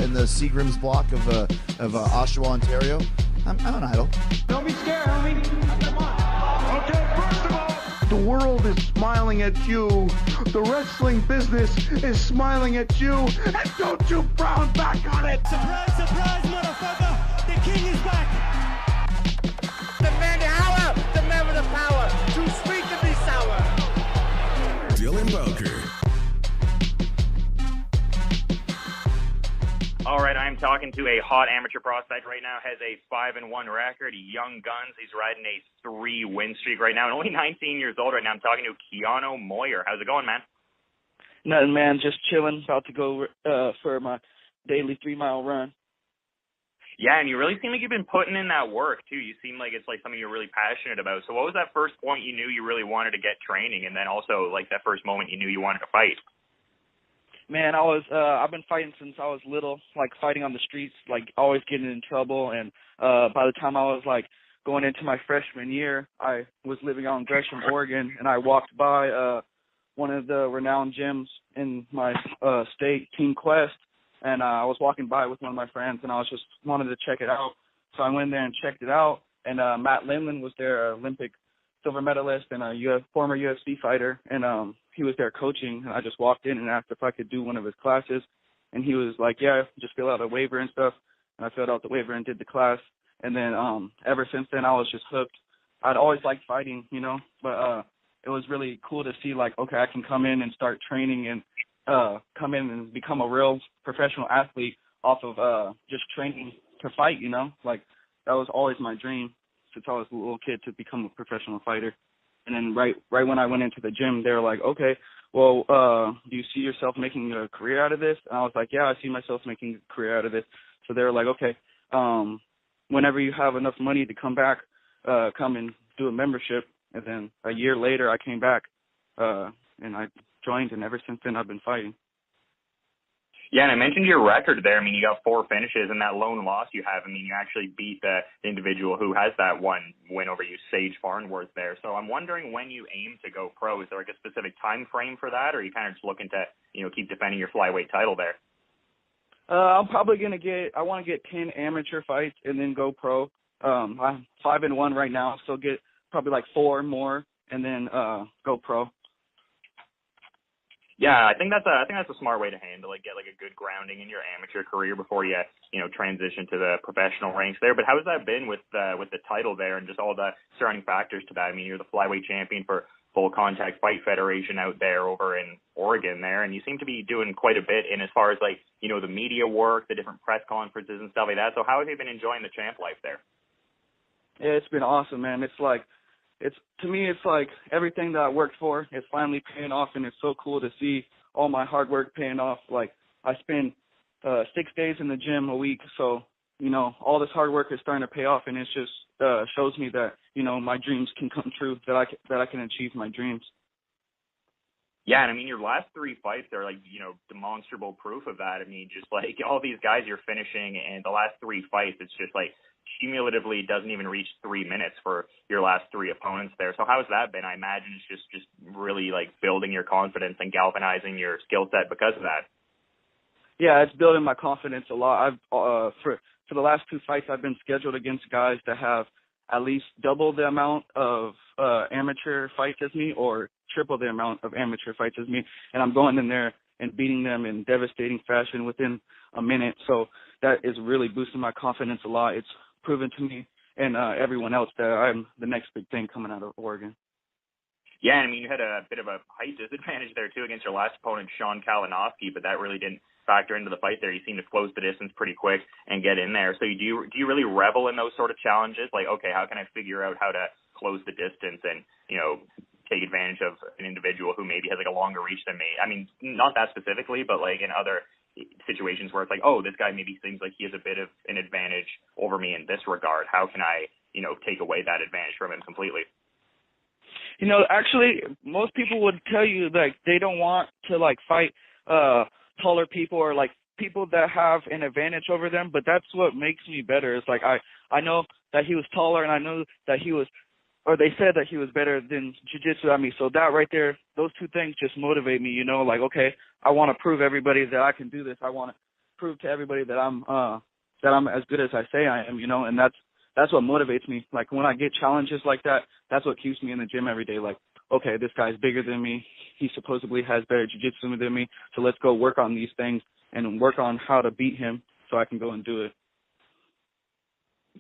in the Seagram's block of Oshawa, Ontario. I'm an idol. Don't be scared, homie. Come on. Okay, first of all, the world is smiling at you. The wrestling business is smiling at you. And don't you frown back on it. Surprise, surprise, motherfucker. The king is back. The man to holler, the man with the power. Too sweet to be sour. Dylan Bowker. All right, I'm talking to a hot amateur prospect right now, has a 5-1 record, young guns. He's riding a 3-win streak right now, and only 19 years old right now. I'm talking to Keaneo Moyer. How's it going, man? Nothing, man. Just chilling. About to go for my daily 3-mile run. Yeah, and you really seem like you've been putting in that work, too. You seem like it's like something you're really passionate about. So what was that first point you knew you really wanted to get training, and then also like that first moment you knew you wanted to fight? Man, I've been fighting since I was little, like fighting on the streets, like always getting in trouble. And by the time I was like going into my freshman year, I was living out in Gresham, Oregon, and I walked by one of the renowned gyms in my state, Team Quest, and I was walking by with one of my friends, and I was just wanted to check it out. So I went there and checked it out, and Matt Lindland was there, Olympic silver medalist and a former UFC fighter, and he was there coaching, and I just walked in and asked if I could do one of his classes, and he was like, yeah, just fill out a waiver and stuff, and I filled out the waiver and did the class, and then ever since then I was just hooked. I'd always liked fighting, you know, but it was really cool to see, like, okay, I can come in and start training and come in and become a real professional athlete off of just training to fight, you know, like that was always my dream since I was a little kid to become a professional fighter. And then right when I went into the gym, they were like, okay, well, do you see yourself making a career out of this? And I was like, yeah, I see myself making a career out of this. So they were like, okay, whenever you have enough money to come back, come and do a membership. And then a year later, I came back and I joined, and ever since then I've been fighting. Yeah, and I mentioned your record there. I mean, you got 4 finishes, and that lone loss you have, I mean, you actually beat the individual who has that one win over you, Sage Farnworth there. So I'm wondering when you aim to go pro. Is there like a specific time frame for that, or are you kind of just looking to, you know, keep defending your flyweight title there? I'm probably I want to get 10 amateur fights and then go pro. I'm 5-1 right now, so get probably like 4 more and then go pro. Yeah, I think that's a smart way to handle it. Get like a good grounding in your amateur career before you transition to the professional ranks there. But how has that been with the title there and just all the surrounding factors to that? I mean, you're the flyweight champion for Full Contact Fight Federation out there over in Oregon there, and you seem to be doing quite a bit in as far as like, you know, the media work, the different press conferences and stuff like that. So how have you been enjoying the champ life there? Yeah, it's been awesome, man. To me, it's like everything that I worked for is finally paying off, and it's so cool to see all my hard work paying off. Like, I spend 6 days in the gym a week, so, you know, all this hard work is starting to pay off, and it just shows me that, you know, my dreams can come true, that I can achieve my dreams. Yeah, and I mean, your last 3 fights are like, you know, demonstrable proof of that. I mean, just like all these guys you're finishing, and the last 3 fights, it's just like cumulatively doesn't even reach 3 minutes for your last 3 opponents there. So how has that been? I imagine it's just really like building your confidence and galvanizing your skill set because of that. Yeah, it's building my confidence a lot. I've for the last 2 fights, I've been scheduled against guys that have at least double the amount of amateur fights as me or triple the amount of amateur fights as me, and I'm going in there and beating them in devastating fashion within a minute. So that is really boosting my confidence a lot. It's proven to me and everyone else that I'm the next big thing coming out of Oregon. Yeah, I mean, you had a bit of a height disadvantage there, too, against your last opponent, Sean Kalinowski, but that really didn't factor into the fight there. You seemed to close the distance pretty quick and get in there. So do you really revel in those sort of challenges? Like, okay, how can I figure out how to close the distance and, you know, take advantage of an individual who maybe has like a longer reach than me? I mean, not that specifically, but like in other situations where it's like, oh, this guy maybe seems like he has a bit of an advantage over me in this regard. How can I, you know, take away that advantage from him completely? You know, actually, most people would tell you like they don't want to like fight taller people or like people that have an advantage over them, but that's what makes me better. It's like I know that he was taller, and I know that he was, or they said that he was better than jiu-jitsu at me. So that right there, those 2 things just motivate me, you know, like, okay, I want to prove everybody that I can do this. I want prove to everybody that I'm as good as I say I am, and that's what motivates me. Like, when I get challenges like that, that's what keeps me in the gym every day. Like, okay, this guy's bigger than me. He supposedly has better jiu-jitsu than me, so let's go work on these things and work on how to beat him so I can go and do it.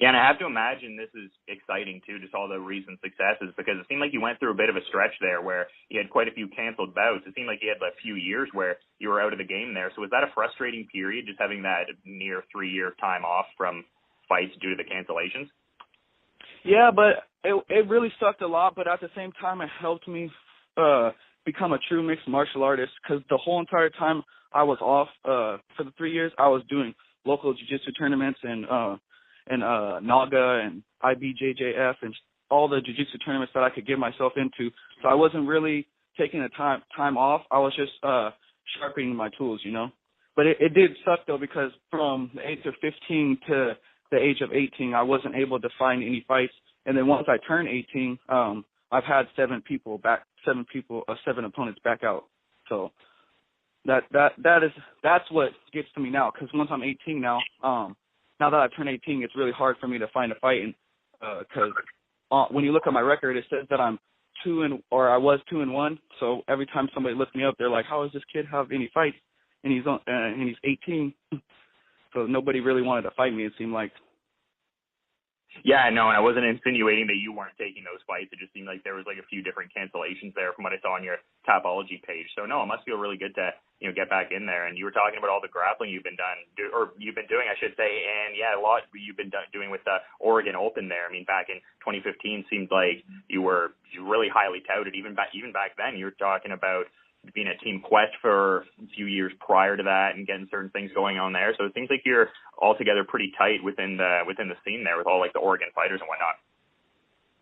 Yeah, and I have to imagine this is exciting, too, just all the recent successes, because it seemed like you went through a bit of a stretch there where you had quite a few canceled bouts. It seemed like you had a few years where you were out of the game there. So was that a frustrating period, just having that near 3-year time off from fights due to the cancellations? Yeah, but it really sucked a lot, but at the same time it helped me become a true mixed martial artist, because the whole entire time I was off for the 3 years, I was doing local jiu-jitsu tournaments and NAGA and IBJJF and all the jiu-jitsu tournaments that I could get myself into. So I wasn't really taking the time off. I was just sharpening my tools, But it did suck, though, because from the age of 15 to the age of 18, I wasn't able to find any fights. And then once I turned 18, I've had 7 opponents back out. So that's what gets to me now, because once I'm 18 now, now that I've turned 18, it's really hard for me to find a fight. And because when you look at my record, it says that I'm I was 2-1. So every time somebody looks me up, they're like, "How does this kid have any fights?" And he's 18. So nobody really wanted to fight me, it seemed like. Yeah, no, and I wasn't insinuating that you weren't taking those fights. It just seemed like there was a few different cancellations there from what I saw on your Tapology page. So no, it must feel really good to get back in there. And you were talking about all the grappling you've been doing, I should say, and yeah, a lot you've been doing with the Oregon Open there. I mean, back in 2015, seemed like you were really highly touted. Even back then, you were talking about being at Team Quest for a few years prior to that and getting certain things going on there. So it seems like you're altogether pretty tight within the scene there with all the Oregon fighters and whatnot.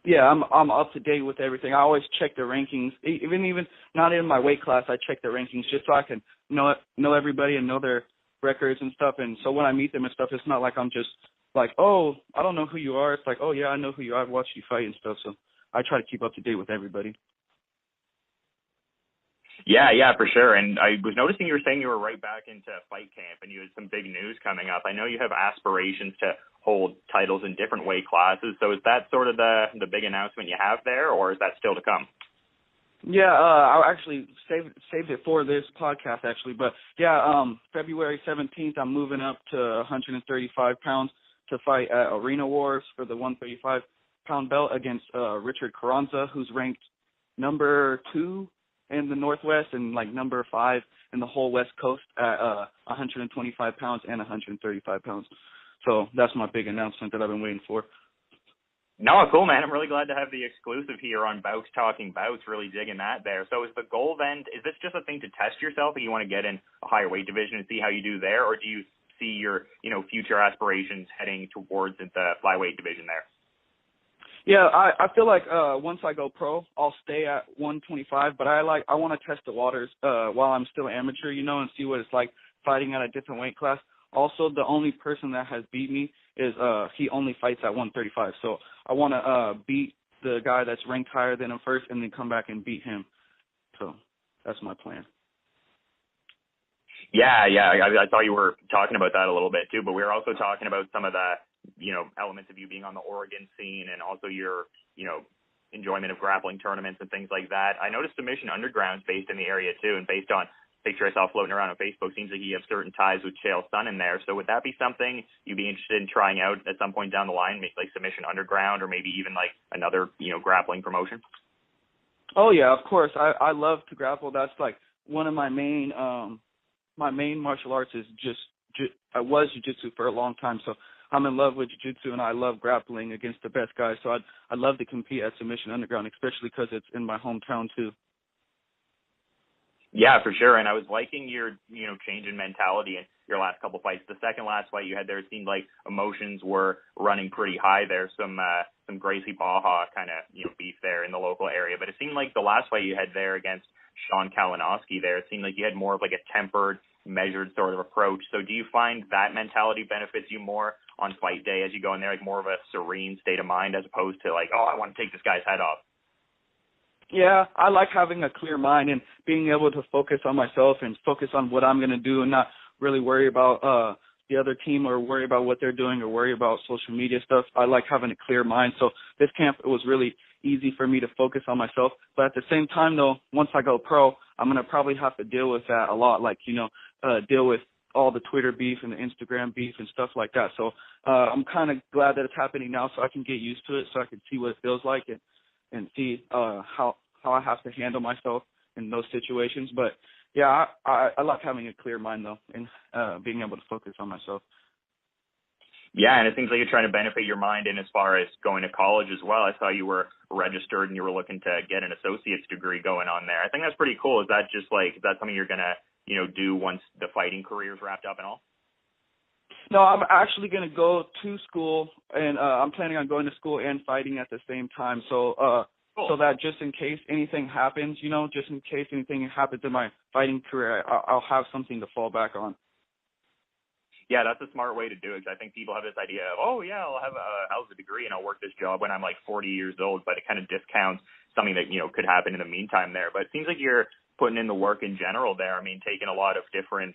Yeah, I'm up to date with everything. I always check the rankings, even not in my weight class. I check the rankings just so I can know everybody and know their records and stuff. And so when I meet them and stuff, it's not like I'm just like, oh, I don't know who you are. It's like, oh yeah, I know who you are. I've watched you fight and stuff. So I try to keep up to date with everybody. Yeah, for sure. And I was noticing you were saying you were right back into fight camp and you had some big news coming up. I know you have aspirations to hold titles in different weight classes. So is that sort of the big announcement you have there, or is that still to come? Yeah, I actually saved it for this podcast, actually. But yeah, February 17th, I'm moving up to 135 pounds to fight at Arena Wars for the 135-pound belt against Richard Carranza, who's ranked number 2 in the Northwest and number 5 in the whole West Coast at 125 pounds and 135 pounds. So that's my big announcement that I've been waiting for. No, cool, man. I'm really glad to have the exclusive here on Bowks Talkin Bouts, really digging that there. So is the goal then, is this just a thing to test yourself and you want to get in a higher weight division and see how you do there, or do you see your future aspirations heading towards the flyweight division there? Yeah, I feel like once I go pro, I'll stay at 125, but I want to test the waters while I'm still amateur, and see what it's like fighting at a different weight class. Also, the only person that has beat me is he only fights at 135, so I want to beat the guy that's ranked higher than him first and then come back and beat him. So that's my plan. Yeah, I thought you were talking about that a little bit too, but we were also talking about some of the elements of you being on the Oregon scene and also your, enjoyment of grappling tournaments and things like that. I noticed Submission Underground's based in the area too, and based on picture I saw floating around on Facebook, seems like you have certain ties with Chael Sonnen in there. So would that be something you'd be interested in trying out at some point down the line, like Submission Underground or maybe even another, grappling promotion? Oh yeah, of course. I love to grapple. That's one of my main martial arts is I was jiu-jitsu for a long time, so I'm in love with jiu-jitsu and I love grappling against the best guys. So I'd love to compete at Submission Underground, especially because it's in my hometown too. Yeah, for sure. And I was liking your, change in mentality in your last couple fights. The second last fight you had there, it seemed like emotions were running pretty high there. Some Gracie Baja kind of, beef there in the local area. But it seemed like the last fight you had there against Sean Kalinowski there, it seemed like you had more of a tempered, measured sort of approach. So do you find that mentality benefits you more on fight day as you go in there, more of a serene state of mind as opposed to I want to take this guy's head off? Yeah, I like having a clear mind and being able to focus on myself and focus on what I'm going to do and not really worry about the other team or worry about what they're doing or worry about social media stuff. I like having a clear mind. So this camp, it was really easy for me to focus on myself. But at the same time, though, once I go pro, I'm going to probably have to deal with that a lot, like, deal with all the Twitter beef and the Instagram beef and stuff like that. So I'm kind of glad that it's happening now so I can get used to it, so I can see what it feels like and see how I have to handle myself in those situations. But, yeah, I like having a clear mind, though, and being able to focus on myself. Yeah, and it seems like you're trying to benefit your mind in as far as going to college as well. I saw you were registered and you were looking to get an associate's degree going on there. I think that's pretty cool. Is that something you're going to, do once the fighting career is wrapped up and all? No, I'm actually going to go to school, and I'm planning on going to school and fighting at the same time. So cool. So that just in case anything happens, just in case anything happens in my fighting career, I'll have something to fall back on. Yeah, that's a smart way to do it, because I think people have this idea of, I'll have a degree and I'll work this job when I'm like 40 years old, but it kind of discounts something that, could happen in the meantime there. But it seems like you're putting in the work in general there. I mean, taking a lot of different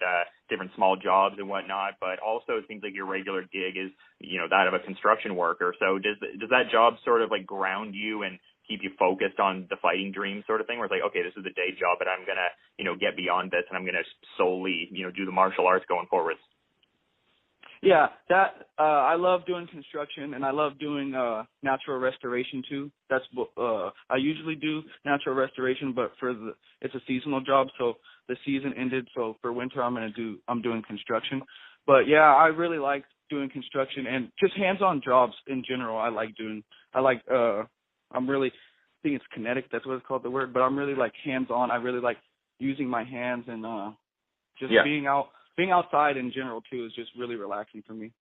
small jobs and whatnot, but also it seems like your regular gig is, that of a construction worker. So does that job sort of like ground you and keep you focused on the fighting dream sort of thing, where it's like, okay, this is a day job, but I'm going to, get beyond this and I'm going to solely, do the martial arts going forward? Yeah, that I love doing construction, and I love doing natural restoration too. That's I usually do natural restoration, but it's a seasonal job, so the season ended. So for winter, I'm doing construction. But yeah, I really like doing construction and just hands-on jobs in general. I'm really, I think it's kinetic. That's what it's called, the word. But I'm really like hands-on. I really like using my hands and being outside in general too is just really relaxing for me.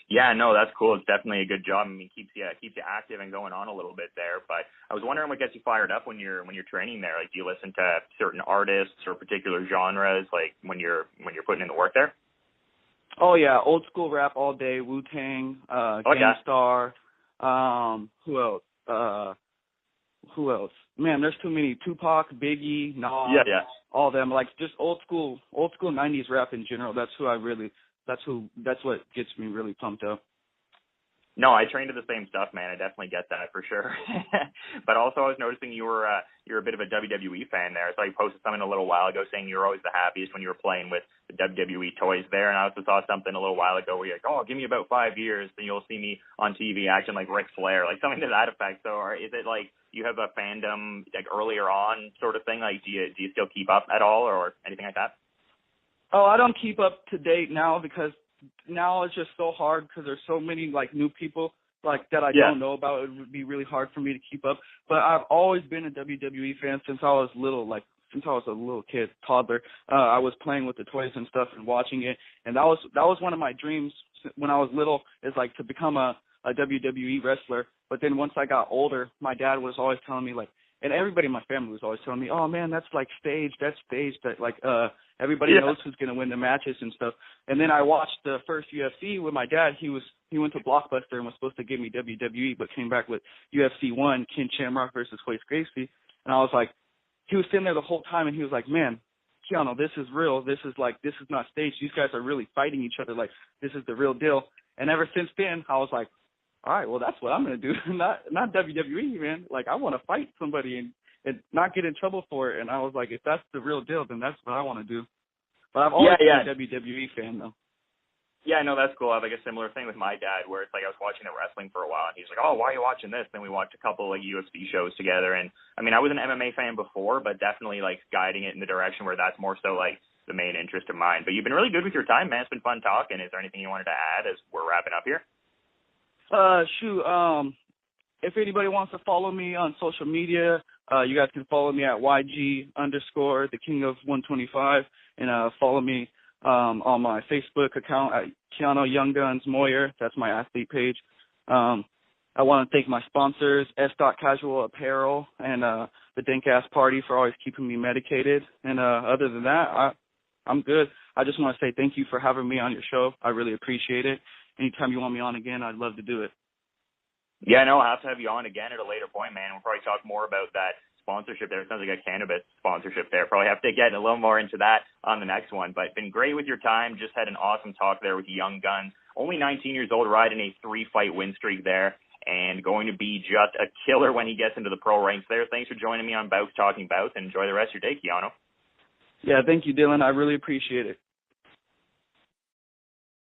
Yeah, no, that's cool. It's definitely a good job. I mean, keeps you active and going on a little bit there. But I was wondering what gets you fired up when you're training there. Like, do you listen to certain artists or particular genres, like when you're putting in the work there? Oh yeah, old school rap all day. Wu-Tang, Gangstar. Who else? Man, there's too many. Tupac, Biggie, Nas. Yeah. All them, like just old school 90s rap in general. That's what gets me really pumped up. No, I trained to the same stuff, man. I definitely get that for sure. But also, I was noticing you're a bit of a WWE fan there. So you posted something a little while ago saying you were always the happiest when you were playing with the WWE toys there. And I also saw something a little while ago where you're like, oh, give me about 5 years, and you'll see me on TV acting like Ric Flair, like something to that effect. So, is it like you have a fandom like earlier on sort of thing? Like, do you still keep up at all or anything like that? Oh, I don't keep up to date now because now it's just so hard because there's so many like new people like that I don't know about. It would be really hard for me to keep up. But I've always been a WWE fan since I was little, since I was a little kid, toddler. I was playing with the toys and stuff and watching it, and that was one of my dreams when I was little, is like to become a WWE wrestler. But then once I got older, my dad was always telling me like, and everybody in my family was always telling me, oh man, that's staged, that like everybody knows who's going to win the matches and stuff. And then I watched the first UFC with my dad. He went to Blockbuster and was supposed to give me WWE, but came back with UFC 1, Ken Shamrock versus Royce Gracie. And I was like, he was sitting there the whole time, and he was like, man, Keaneo, this is real. This is not staged. These guys are really fighting each other. Like, this is the real deal. And ever since then, I was like, all right, well, that's what I'm going to do. Not WWE, man. Like, I want to fight somebody and not get in trouble for it. And I was like, if that's the real deal, then that's what I want to do. But I've always been a WWE fan, though. Yeah, no, that's cool. I have like a similar thing with my dad where it's like I was watching the wrestling for a while, and he's like, oh, why are you watching this? Then we watched a couple like UFC shows together. And, I mean, I was an MMA fan before, but definitely like guiding it in the direction where that's more so like the main interest of mine. But you've been really good with your time, man. It's been fun talking. Is there anything you wanted to add as we're wrapping up here? If anybody wants to follow me on social media, you guys can follow me at YG_the King of 125, and follow me on my Facebook account at Keaneo Young Guns Moyer. That's my athlete page. I want to thank my sponsors, S.Casual Apparel and the Dank Ass Party, for always keeping me medicated. And other than that, I'm good. I just want to say thank you for having me on your show. I really appreciate it. Anytime you want me on again, I'd love to do it. Yeah, no, I'll have to have you on again at a later point, man. We'll probably talk more about that sponsorship there. It sounds like a cannabis sponsorship there. Probably have to get a little more into that on the next one. But been great with your time. Just had an awesome talk there with young guns. Only 19 years old, riding a 3-fight win streak there, and going to be just a killer when he gets into the pro ranks there. Thanks for joining me on Bowks Talkin Bouts, and enjoy the rest of your day, Keaneo. Yeah, thank you, Dylan. I really appreciate it.